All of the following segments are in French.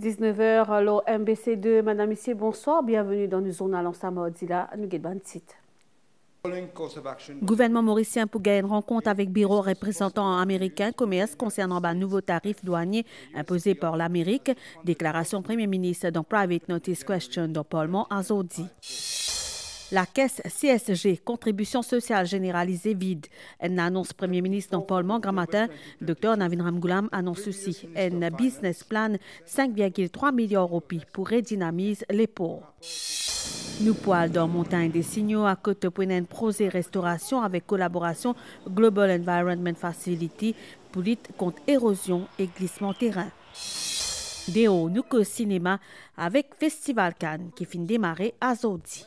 19h, l'eau MBC2. Madame, Monsieur, bonsoir. Bienvenue dans le journal en Samordila. Nous avons Gouvernement mauricien pour gagner une rencontre avec bureau représentant américain commerce concernant les nouveaux tarifs douaniers imposés par l'Amérique. Déclaration Premier ministre dans Private Notice Question dans Parlement Azodi. La caisse CSG, contribution sociale généralisée vide. Une annonce Premier ministre dans le Parlement grand matin. Dr Navin Ramgoolam annonce ceci. Un business plan 5,3 milliards de roupies pour redynamiser les ports. Nous poils dans montagne des signaux à côté pour une projet restauration avec collaboration Global Environment Facility pour lutter contre érosion et glissement terrain. Déo nous que cinéma avec Festival Cannes qui finit démarrer à Zodi.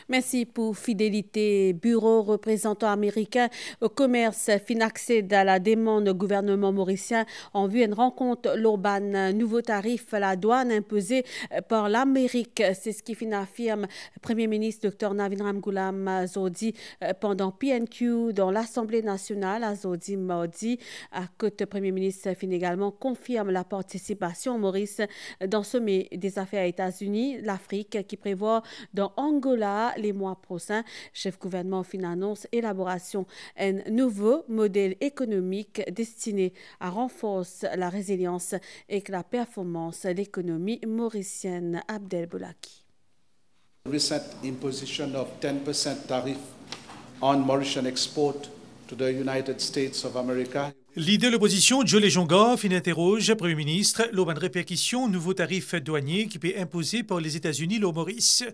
Merci pour fidélité. Bureau représentant américain au commerce fin accède à la demande du gouvernement mauricien en vue d'une rencontre l'urban nouveau tarif à la douane imposé par l'Amérique. C'est ce qui fin affirme Premier ministre Dr Navin Ramgoolam Azodi pendant PNQ dans l'Assemblée nationale Azodi mardi. À côté Premier ministre fin également confirme la participation Maurice dans le sommet des affaires États-Unis, l'Afrique qui prévoit dans Angola les mois prochains. Chef gouvernement fin annonce élaboration un nouveau modèle économique destiné à renforcer la résilience et la performance de l'économie mauricienne. Abdel Boulaki. Recent imposition of 10% tariff on Mauritian export to the United States of America. Leader de l'opposition, Joe Lejonga, fin interroge le Premier ministre lors d'une répercussion nouveau tarif douanier qui peut imposer par les États-Unis au Maurice.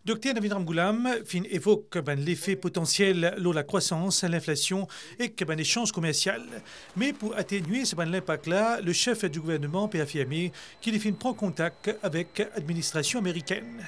Dr Navin Ramgoolam fin évoque l'effet potentiel de la croissance, l'inflation et l'échange commercial. Mais pour atténuer ce impact-là, le chef du gouvernement peut affirmer qu'il prend contact avec l'administration américaine.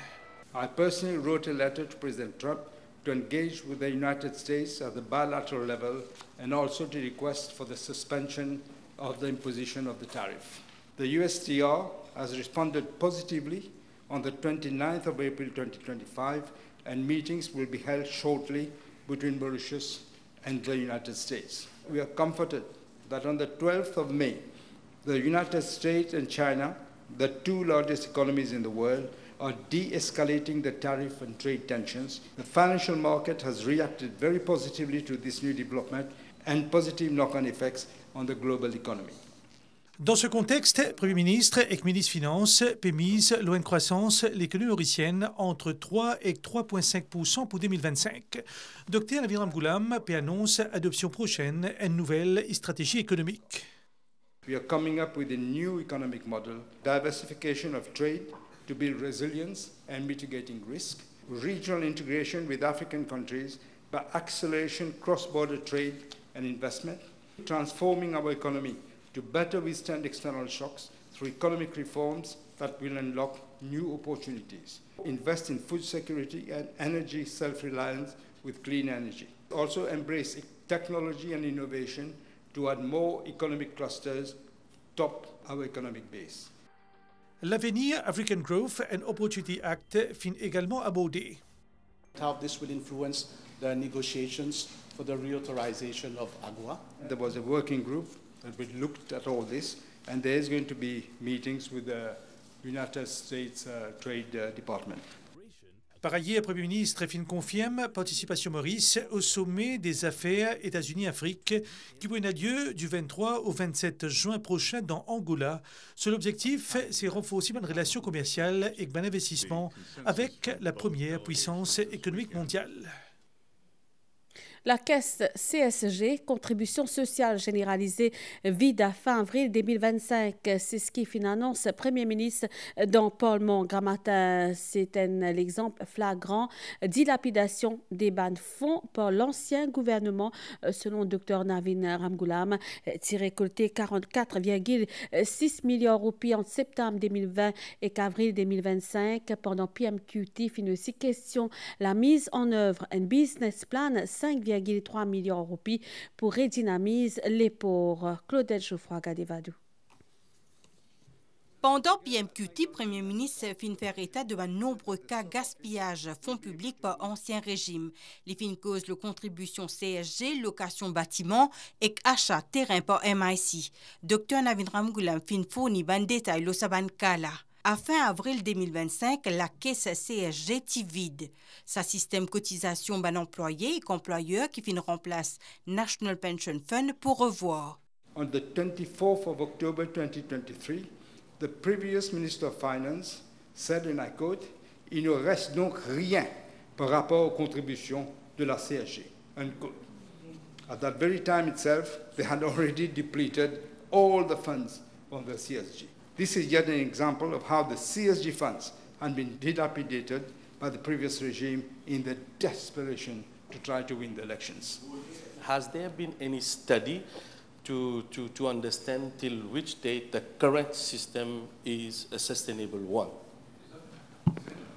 I personally wrote a letter to President Trump to engage with the United States at the bilateral level and also to request for the suspension of the imposition of the tariff. The USTR has responded positively on the 29th of April 2025 and meetings will be held shortly between Mauritius and the United States. We are comforted that on the 12th of May, the United States and China, the two largest economies in the world, are de-escalating the tariff and trade tensions. The financial market has reacted very positively to this new development and positive knock-on effects on the global economy. Dans ce contexte, Premier ministre et ministre des Finances mise loin de croissance l'économie mauricienne entre 3 et 3,5% pour 2025. Dr Navin Ramgoolam annonce adoption prochaine une nouvelle stratégie économique. We are coming up with a new economic model, diversification of trade, to build resilience and mitigating risk, regional integration with African countries by acceleration cross-border trade and investment, transforming our economy to better withstand external shocks through economic reforms that will unlock new opportunities, invest in food security and energy self-reliance with clean energy. Also embrace technology and innovation to add more economic clusters, top our economic base. L'avenir African Growth and Opportunity Act fin également abordé. How this will influence the negotiations for the reauthorization of AGOA. There was a working group that looked at all this, and there is going to be meetings with the United States Trade Department. Par ailleurs, le Premier ministre fin confirme participation Maurice au sommet des affaires États-Unis-Afrique qui aura lieu du 23 au 27 juin prochain dans Angola. Seul objectif, c'est renforcer une relation commerciale et un investissement avec la première puissance économique mondiale. La caisse CSG, contribution sociale généralisée, vide à fin avril 2025. C'est ce qui fait une annonce Premier ministre dans le Parlement grand matin. C'est l'exemple flagrant dilapidation des bans fonds par l'ancien gouvernement, selon Dr Navin Ramgoolam, qui récolté 44,6 milliards de roupies entre septembre 2020 et avril 2025. Pendant PMQT, fin aussi question la mise en œuvre un business plan 5,3 milliards de roupies pour redynamiser les ports. Claudette Geoffroy Gadevadou. Pendant PMQT, Premier ministre fin faire état de nombreux cas gaspillage fonds publics par ancien régime. Les fin cause de contribution CSG, location bâtiment et achat terrain par MIC. Dr Navindram Goulam fin fourni ban détail lo saban kala. À fin avril 2025, la caisse CSG est vide. Sa système cotisation ban employé et employeur qui fin remplace National Pension Fund pour revoir. On the 24th of October 2023, the previous Minister of Finance said, and I quote, « Il ne reste donc rien par rapport aux contributions de la CSG. » Unquote. At that very time itself, they had already depleted all the funds from the CSG. This is yet an example of how the CSG funds had been dilapidated by the previous regime in their desperation to try to win the elections. Has there been any study to understand till which date the current system is a sustainable one?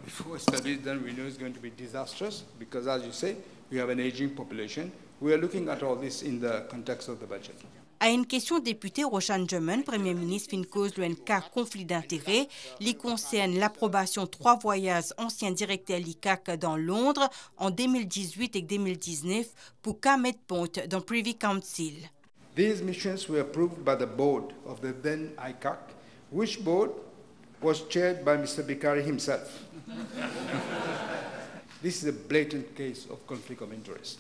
Before studies, then we know it's going to be disastrous because, as you say, we have an aging population. We are looking at all this in the context of the budget. À une question député Roshan German, Premier ministre fin cause d'un cas conflit d'intérêts, qui concerne l'approbation 3 voyages anciens directeurs l'ICAC dans Londres en 2018 et 2019 pour Kamet Point dans Privy Council. These missions were approved by the board of the then ICAC, which board was chaired by Mr. Bikari himself. This is a blatant case of conflict of interest.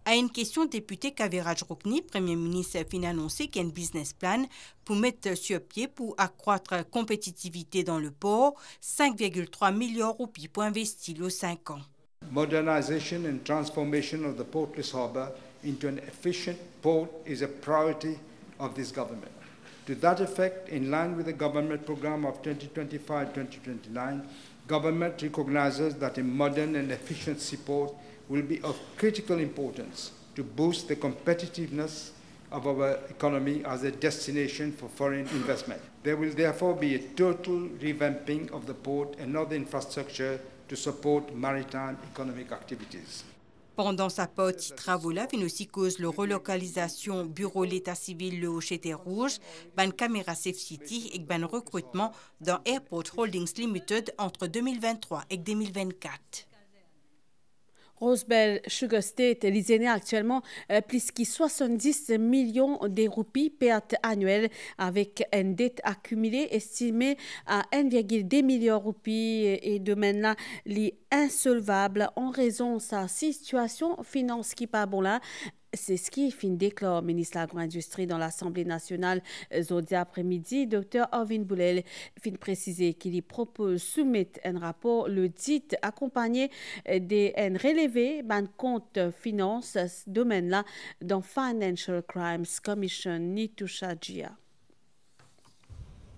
À une question député Kaviraj Rukni, Premier ministre fin annoncé qu'il y a un business plan pour mettre sur pied pour accroître la compétitivité dans le port, 5,3 milliards de roupies pour investir aux 5 ans. Modernization and transformation of the portless harbour into an efficient port is a priority of this government. To that effect, in line with the government program of 2025-2029, government recognizes that a modern and efficient seaport will be of critical importance to boost the competitiveness of our economy as a destination for foreign investment. There will therefore be a total revamping of the port and other infrastructure to support maritime economic activities. Pendant sa partie travaux-là, fin aussi cause la relocalisation bureau l'état civil le Hochete Rouge, ban caméra Safe City et ban recrutement dans Airport Holdings Limited entre 2023 et 2024. Rosebel Sugar State lisait actuellement plus que 70 millions de roupies perte annuelle avec une dette accumulée estimée à 1,2 milliard de roupies et de maintenant les insolvable en raison de sa situation financière qui pas bon là. C'est ce qui fin déclare le ministre de l'Agro-Industrie dans l'Assemblée nationale jeudi après-midi. Dr Arvin Boulel fin préciser qu'il y propose soumettre un rapport le dit accompagné d'un relevé ban compte finance domaine-là dans Financial Crimes Commission Nitushajia.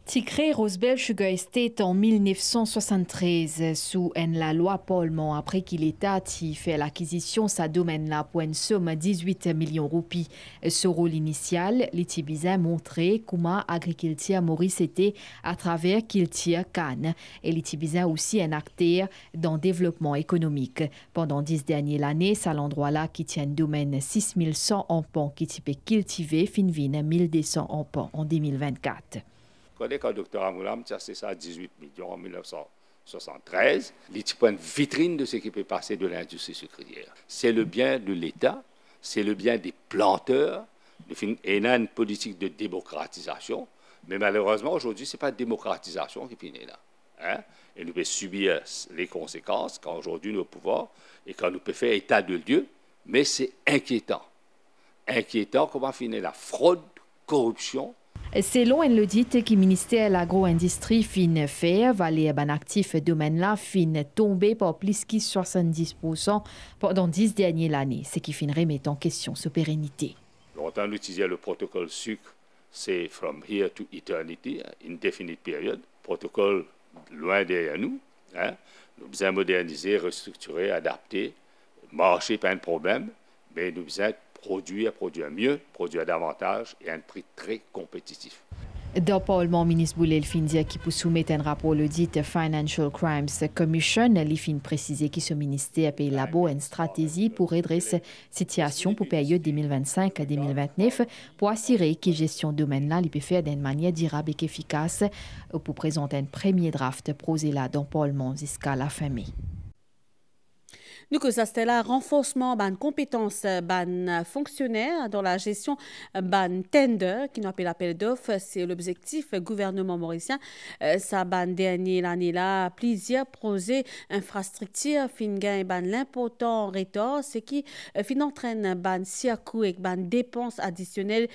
Créé Rosebel Sugar Estate en 1973 sous la loi Parlement après qu'il l'État fait l'acquisition sa domaine là pour une somme de 18 millions de roupies. Ce rôle initial, l'Itibizin montrait comment l'agriculture Maurice était à travers qu'il tire canne et l'Itibizin aussi un acteur dans le développement économique. Pendant 10 dernières années, c'est l'endroit là qui tient un domaine 6100 empans qui type cultivé finvine 1200 empans en 2024. Quand le docteur Amoulam, c'est ça, 18 millions en 1973, c'est une vitrine de ce qui peut passer de l'industrie sucrière. C'est le bien de l'État, c'est le bien des planteurs, et il y a une politique de démocratisation, mais malheureusement, aujourd'hui, ce n'est pas de démocratisation qui finit là. Hein? Et nous pouvons subir les conséquences quand aujourd'hui nous pouvons, et quand nous pouvons faire état de lieu, mais c'est inquiétant. Inquiétant comment finit la fraude, corruption. Selon le dit que le ministère de l'Agro-Industrie fin faire, valer un actif domaine là fin tomber par plus que 70% pendant 10 dernières années, ce qui fin remet en question sa pérennité. Longtemps, nous utilisions le protocole sucre, c'est from here to eternity, indefinite period, protocole loin derrière nous. Hein? Nous devons moderniser, restructurer, adapter, marcher, pas un problème, mais nous devons produire mieux, produire davantage et à un prix très compétitif. Dans Parlement, ministre Boulel fin dire qui pour soumettre un rapport l'audit Financial Crimes Commission, les fin préciser que ce ministère a élaboré une stratégie pour redresser la situation pour la période 2025 à 2029 pour assurer que la gestion de domaine-là peut faire d'une manière durable et efficace pour présenter un premier draft prosé là dans Parlement jusqu'à la fin mai. Nous que ça c'était là renforcement ban compétences ban fonctionnaires dans la gestion ban tender qui nous appelle appel d'offres, c'est l'objectif gouvernement mauricien ça ban dernier l'année là plusieurs projets infrastructures fin gain ban l'important retard c'est qui fin entraîne ban circuit et ban dépenses additionnelles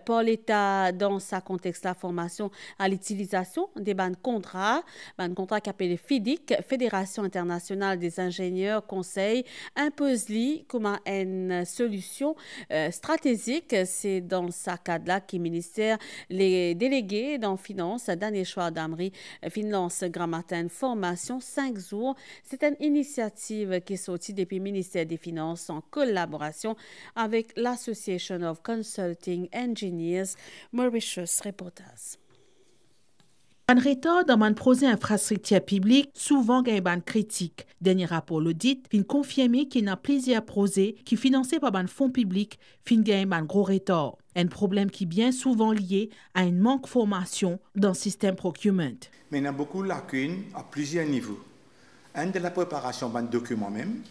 pour l'État dans sa contexte la formation à l'utilisation des ban contrats qui appelle FIDIC Fédération internationale des ingénieurs conseils impose-lui comme une solution stratégique. C'est dans ce cadre-là que le ministère, les délégués dans Finance, Daniel Chouard d'Amri, finance grand matin formation 5 jours. C'est une initiative qui est sortie depuis le ministère des Finances en collaboration avec l'Association of Consulting Engineers. Mauritius Reporters. Un retard dans un projet infrastructure publique souvent gagne une critique. Dernier rapport l'audit fin confirmer qu'il y a plusieurs projets qui financés par un fonds public fin gagne un gros retard. Un problème qui est bien souvent lié à un manque de formation dans le système procurement. Mais il y a beaucoup de lacunes à plusieurs niveaux. Un de la préparation d'un document même,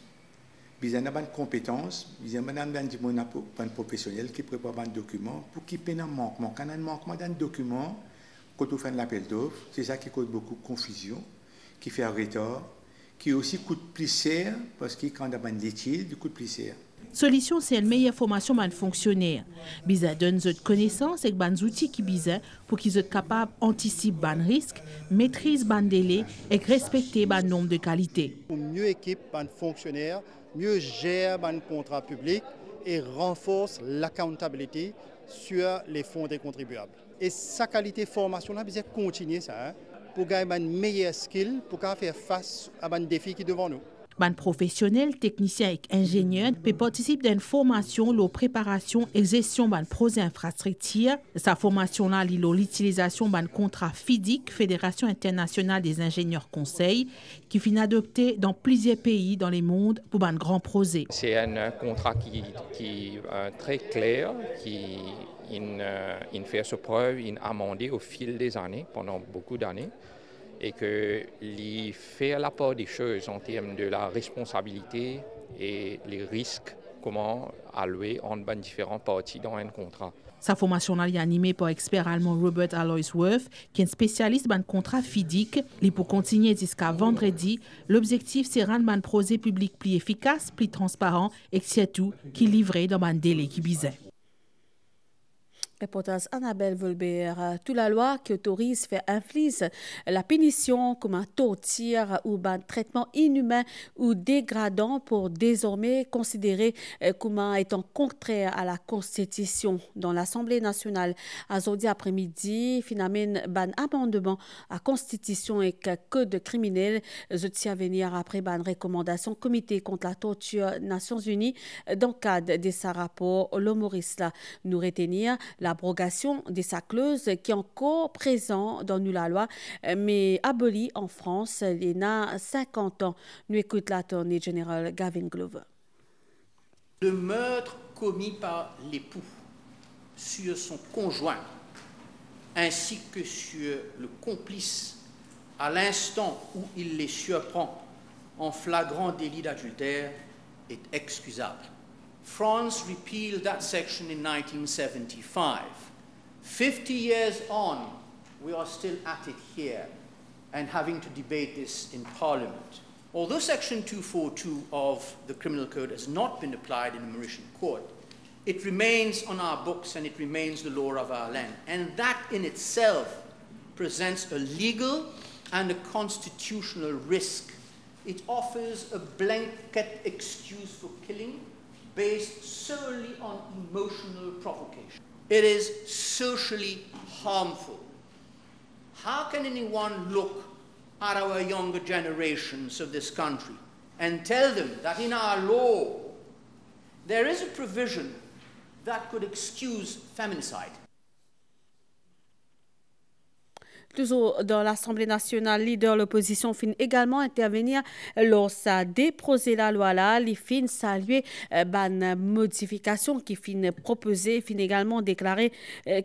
il y a des compétences, il y a des professionnels qui préparent un document pour qu'il y ait un manquement. Quand il y a un manquement d'un document, quand on fait l'appel d'offres, c'est ça qui cause beaucoup de confusion, qui fait un retard, qui aussi coûte plus cher, parce que quand on a une étude, il coûte plus cher. Solution, c'est une meilleure formation de fonctionnaires. Bisa donne des connaissances et des outils qui bisa pour qu'ils soient capables d'anticiper les risques, maîtriser les délais et respecter le nombre de qualité. Pour mieux équiper les fonctionnaires, mieux gérer les contrats publics et renforcer l'accountability sur les fonds des contribuables. Et sa qualité de formation, là, besoin continuer ça, pour gagner une meilleure skill, pour faire face à un défi qui est devant nous. Les professionnels, techniciens et ingénieurs peuvent participer d'une formation, la préparation et gestion d'un projet infrastructure. Sa formation là, l'utilisation d'un contrat FIDIC, Fédération internationale des ingénieurs conseils, qui finit adopté dans plusieurs pays dans le monde pour un grand projet. C'est un contrat qui est très clair, qui fait ses preuves, il a amendé au fil des années, pendant beaucoup d'années, et qu'il fait la part des choses en termes de la responsabilité et les risques, comment allouer entre différentes parties dans un contrat. Sa formation est animée par l'expert allemand Robert Aloysworth, qui est un spécialiste dans le contrat FIDIC. Il peut continuer jusqu'à vendredi. L'objectif, c'est de rendre un projet public plus efficace, plus transparent et surtout qui livré dans un délai qui visait. Reportage Annabelle Volbert. Toute la loi qui autorise faire infliger la punition comme un torture ou un traitement inhumain ou dégradant pour désormais considéré comme étant contraire à la Constitution. Dans l'Assemblée nationale, aujourd'hui après-midi, finalement, un amendement à Constitution et Code criminel. Je tiens à venir après une recommandation Comité contre la torture Nations Unies dans le cadre de ce rapport. L'humoriste nous retenir l'abrogation de sa clause qui est encore présente dans la loi, mais abolie en France il y a 50 ans. Nous écoutons l'attorney général Gavin Glover. Le meurtre commis par l'époux sur son conjoint, ainsi que sur le complice à l'instant où il les surprend en flagrant délit d'adultère, est excusable. France repealed that section in 1975. 50 years on, we are still at it here and having to debate this in Parliament. Although Section 242 of the Criminal Code has not been applied in a Mauritian court, it remains on our books and it remains the law of our land. And that in itself presents a legal and a constitutional risk. It offers a blanket excuse for killing based solely on emotional provocation. It is socially harmful. How can anyone look at our younger generations of this country and tell them that in our law there is a provision that could excuse feminicide? Toujours dans l'Assemblée nationale, leader de l'opposition fin également intervenir lors sa déposé la loi là, les fin saluer ban modification qui fin proposée, fin également déclaré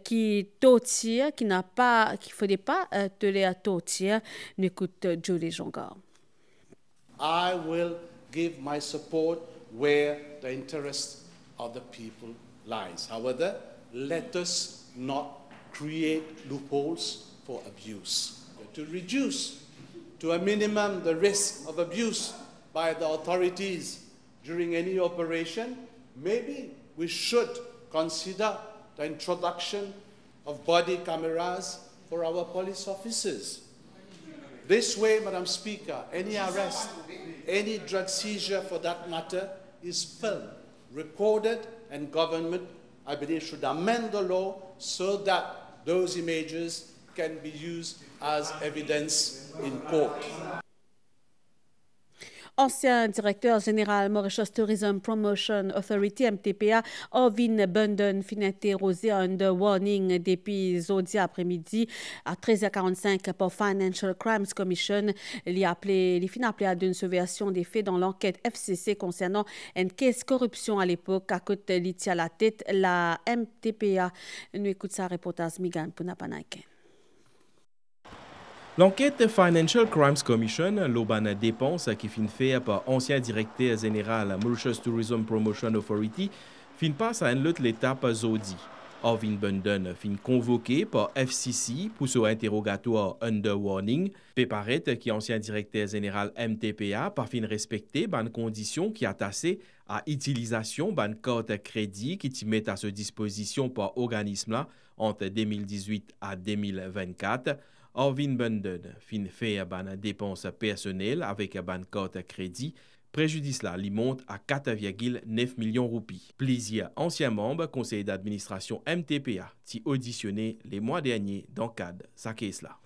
qui tortire, qui n'a pas, qui faudrait pas te à tortire. N'écoute Julie Jonga. I will give my support where the interest of the people lies. However, let us not create loopholes for abuse. To reduce to a minimum the risk of abuse by the authorities during any operation, maybe we should consider the introduction of body cameras for our police officers. This way, Madam Speaker, any arrest, any drug seizure for that matter is filmed, recorded, and government, I believe, should amend the law so that those images can be used as evidence in court. Ancien directeur général Mauritius Tourism Promotion Authority, MTPA, Orvin Bundon, fin interrogé under warning depuis jeudi après-midi à 13h45 pour Financial Crimes Commission. Il a appelé à d'une subversion des faits dans l'enquête FCC concernant une caisse corruption à l'époque. À côté de la tête, la MTPA. Nous écoutons sa reportage Migan pour Napanaïken. L'enquête Financial Crimes Commission, l'auban dépenses qui fin fait par ancien directeur général Mauritius Tourism Promotion Authority, fin passe à une autre étape jeudi. Orvin Bundon fin convoqué par FCC pour son interrogatoire under warning. Péparet, qui est ancien directeur général MTPA, par fin respecter ban conditions qui attachent à utilisation ban carte crédit qui t'y met à sa disposition par organisme là entre 2018 à 2024. Orvin Bundon fin fait ban dépenses personnelles avec ban carte crédit. Préjudice là, il monte à 4,9 millions de roupies. Plusieurs anciens membres conseil d'administration MTPA qui auditionné les mois derniers dans le cadre de sa caisse là.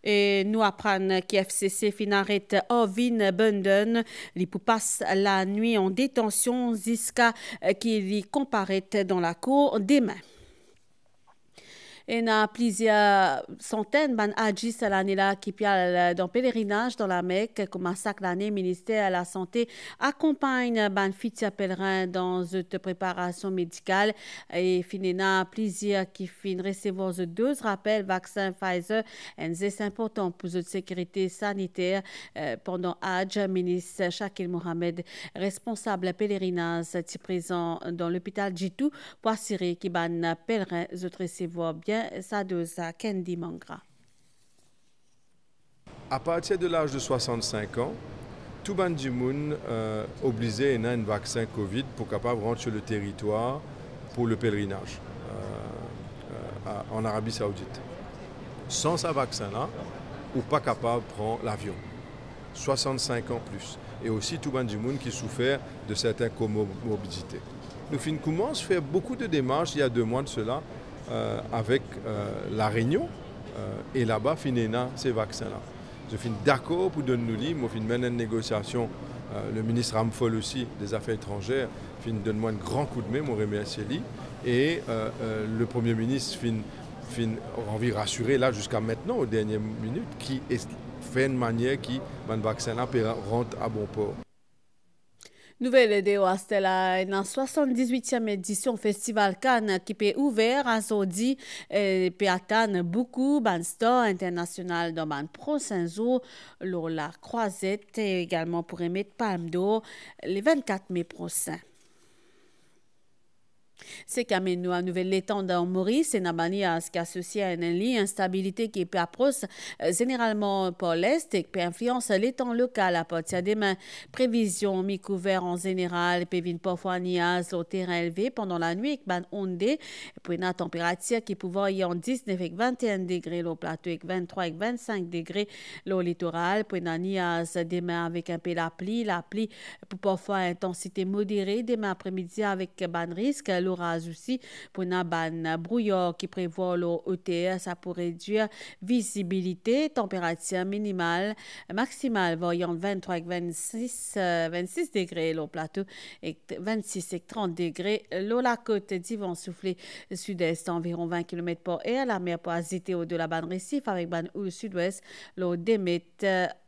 Et nous apprenons que FCC fin arrête Orvin Bundon. Il passe la nuit en détention jusqu'à qu'il comparaît dans la cour demain. Et il y a plusieurs centaines d'agis à l'année là qui pialent dans pèlerinage dans la Mecque. Comme à chaque année, le ministère de la Santé accompagne les fidèles pèlerins dans cette préparation médicale. Et il y a plusieurs qui finissent recevoir deux rappels vaccin Pfizer. Et c'est important pour la sécurité sanitaire pendant Hajj. Le ministre Shakil Mohamed, responsable pèlerinage, est présent dans l'hôpital Jitu pour assurer que les pèlerins recevoir bien sa dose à Kendi Mangra. À partir de l'âge de 65 ans, tout bandimoun obligé à un vaccin Covid pour capable rentrer sur le territoire pour le pèlerinage en Arabie Saoudite. Sans ce vaccin-là, ou pas capable de prendre l'avion. 65 ans plus. Et aussi tout bandimoun qui souffert de certaines comorbidités. Nous commençons à faire beaucoup de démarches il y a 2 mois de cela. Avec la Réunion et là-bas, finina ces vaccins-là. Je suis d'accord pour donner nous livres, je mener une négociation. Le ministre Ramphol aussi des Affaires étrangères, donne-moi un grand coup de main, mon remercie lui. Et le Premier ministre envie de rassurer là jusqu'à maintenant, aux dernières minutes, qui fait une manière qui le vaccin-là rentre à bon port. Nouvelle de Stella, dans la 78e édition Festival Cannes qui est ouvert à Saudi et peut atteindre beaucoup de stores internationaux dans les prochains jours. La croisette également pour émettre Palme d'Or le 24 mai prochain. C'est qu'à nous à nouvelle étendue en Maurice et Nabanias qui associe à une instabilité qui peut approcher généralement par l'Est et qui peut influencer l'étang local à partir des mains. Prévision mi-couvert en général, peut venir parfois nias au terrain élevé pendant la nuit avec ban ondé pour une température qui pouvait y en 19 avec 21 degrés le plateau avec 23 avec 25 degrés le littoral pour une nias demain avec un peu la pluie pour parfois intensité modérée demain après-midi avec ban risque l'orage orage aussi pour ban brouillard qui prévoit le hauteur, ça pour réduire visibilité, température minimale, maximale variant 23 et 26 degrés le plateau et 26 et 30 degrés le la côte vent soufflé sud-est environ 20 km/h, la mer peut agiter au de la bande récif avec ban ou sud-ouest l'eau démet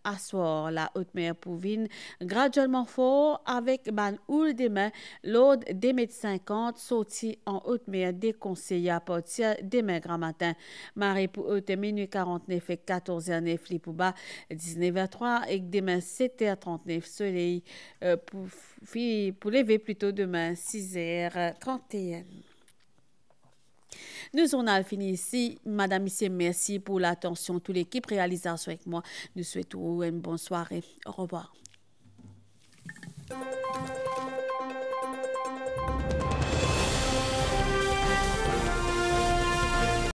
à soir la haute mer pour venir graduellement fort avec ban ou demain l'eau démet 50 sorti en haute mer déconseillé à partir demain grand matin marée pour haute minuit 49 et 14h09 li pour bas 19h03 et demain 7h39 soleil pour lever plutôt demain 6h31. Nous en avons fini ici. Madame, Monsieur, merci pour l'attention. Toute l'équipe réalisation avec moi. Nous souhaitons une bonne soirée. Au revoir.